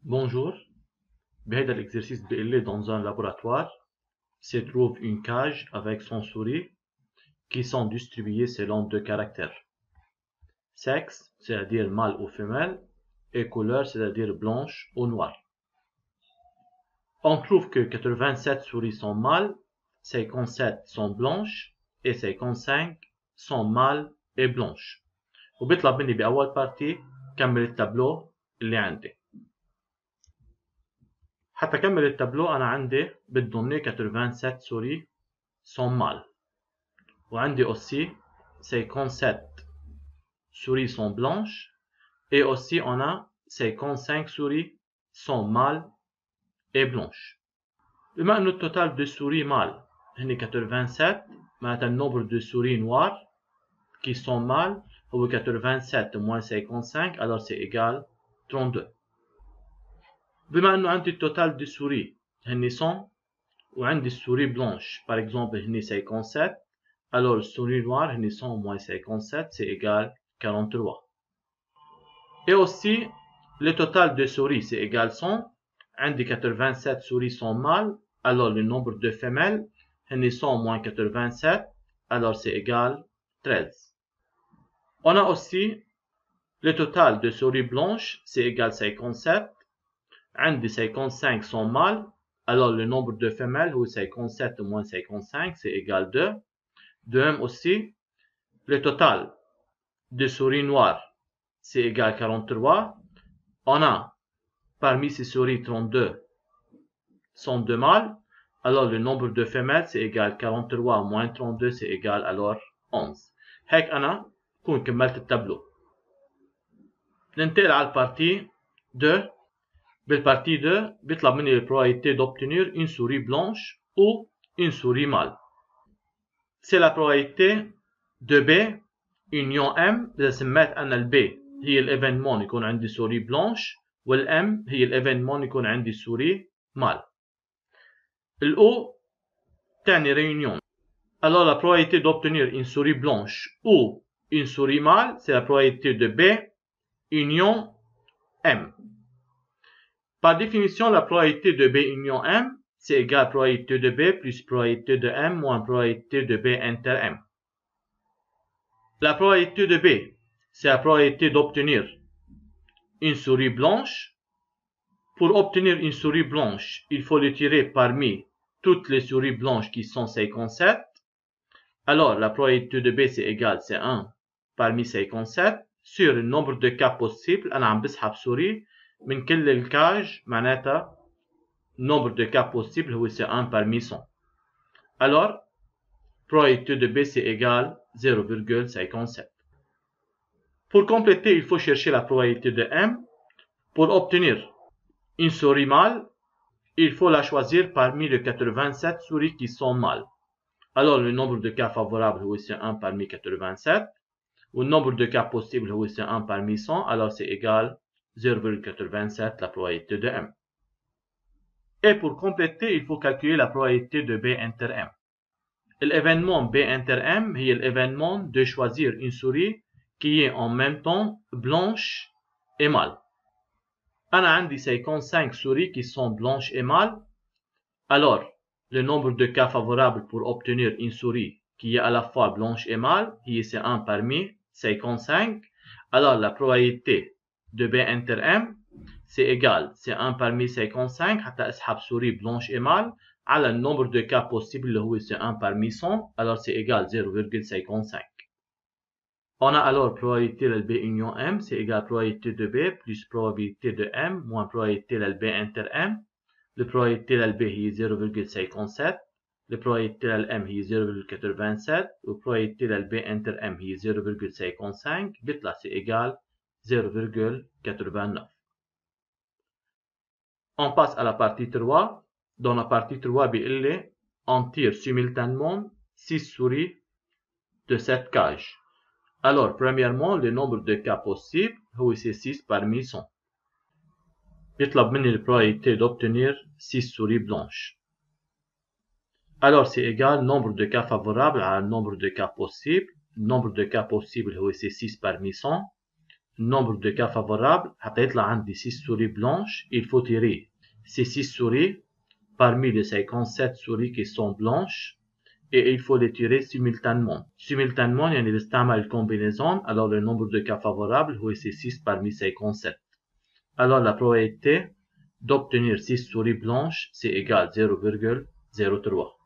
Bonjour, بهذا l'exercice بيقول لي dans un laboratoire se trouve une cage avec 100 souris qui sont distribuées selon deux caractères. Sexe, c'est-à-dire mâle ou femelle, et couleur, c'est-à-dire blanche ou noire. On trouve que 87 souris sont mâles, 57 sont blanches et 55 sont mâles et blanches. وبيطلب مني بأول بارتي كمل التابلو اللي عندي. حتى كمل التابلو أنا عندي بدهم 87 souris sont mâles. وعندي aussi 57 souris sont blanches. Et aussi on a 55 souris sont mâles et blanches. بما أنه التوتال de souris mâles هني 87 معناتها النومبر de souris noires qui sont mâles هو 87 moins 55 alors c'est égal 32. بما أنه عندي التوتال de souris هني 100 وعندي السوري blanche par exemple هني 57 alors le souris noir هني 100 moins 57 c'est égal 43. Et aussi le total de souris c'est égal 100 عندي 87 souris sont mâles alors le nombre de femelles هني 100 moins 87 alors c'est égal 13. On a aussi le total de souris blanches c'est égal 57 عندي 55 sont mâles alors le nombre de femelles هو 57 moins 55 c'est égal 2. De même aussi le total de souris noires c'est égal 43. On a parmi ces souris 32 sont de mâles alors le nombre de femelles c'est égal 43 moins 32 c'est égal alors 11. هيك أنا بكون كملت التابلو. ننتقل على البارتي 2. بالpartie 2 بيطلب مني la probabilité d'obtenir une souris blanche ou une souris mâle. C'est la probabilité de B union M. إذا سميت أنا ال B هي الإيفينمون يكون عندي souris blanche وال M هي الإيفينمون يكون عندي souris mâle. ال O تعني réunion. Alors la probabilité d'obtenir une souris blanche ou une souris mâle c'est la probabilité de B union M. Par définition, la probabilité de B union M, c'est égal à probabilité de B plus probabilité de M moins probabilité de B inter M. La probabilité de B, c'est la probabilité d'obtenir une souris blanche. Pour obtenir une souris blanche, il faut le tirer parmi toutes les souris blanches qui sont 57. Alors, la probabilité de B, c'est égal, c'est 1 parmi 57. Sur le nombre de cas possibles, أنا عم بسحب souris من كل الكاج معناتها nombre de cas possibles هو c'est 1 parmi 100. Alors, probabilité de B c'est égal 0,57. Pour compléter, il faut chercher la probabilité de M. Pour obtenir une souris mâle, il faut la choisir parmi les 87 souris qui sont mâles. Alors, le nombre de cas favorables هو c'est 1 parmi 87. Ou le nombre de cas possibles هو c'est 1 parmi 100. Alors, c'est égal 0,87 la probabilité de M. Et pour compléter, il faut calculer la probabilité de B inter M. L'événement B inter M est l'événement de choisir une souris qui est en même temps blanche et mâle. أنا عندي 55 souris qui sont blanches et mâles. Alors, le nombre de cas favorables pour obtenir une souris qui est à la fois blanche et mâle, c'est 1 parmi 55. Alors, la probabilité de B inter M, c'est égal, c'est 1 parmi 55 حتى اسحب souris blanche et mâle على le nombre de cas possibles اللي هو c'est 1 parmi 100 alors c'est égal 0,55. On a alors probabilité de B union M c'est égal probabilité de B plus probabilité de M moins probabilité de B inter M. Le probabilité de B هي 0,57. Le probabilité de M هي 0,87 و probabilité de B inter M هي 0,55 بيطلع c'est égal 0,89. On passe à la partie 3. Dans la partie 3, on tire simultanément 6 souris de cette cage. Alors, premièrement, le nombre de cas possibles, c'est 6 parmi 100. يطلب مني la probabilité d'obtenir 6 souris blanches. Alors, c'est égal nombre de cas favorables à nombre de cas possibles. Le nombre de cas possibles, c'est 6 parmi 100. nombre de cas favorables, هتطلع عندي 6 souris blanches. Il faut tirer ces 6 souris parmi les 57 souris qui sont blanches et il faut les tirer simultanément. Simultanément, يعني بستعمل combinaison, alors le nombre de cas favorables c'est 6 parmi 57. Alors la probabilité d'obtenir 6 souris blanches c'est égal 0,03.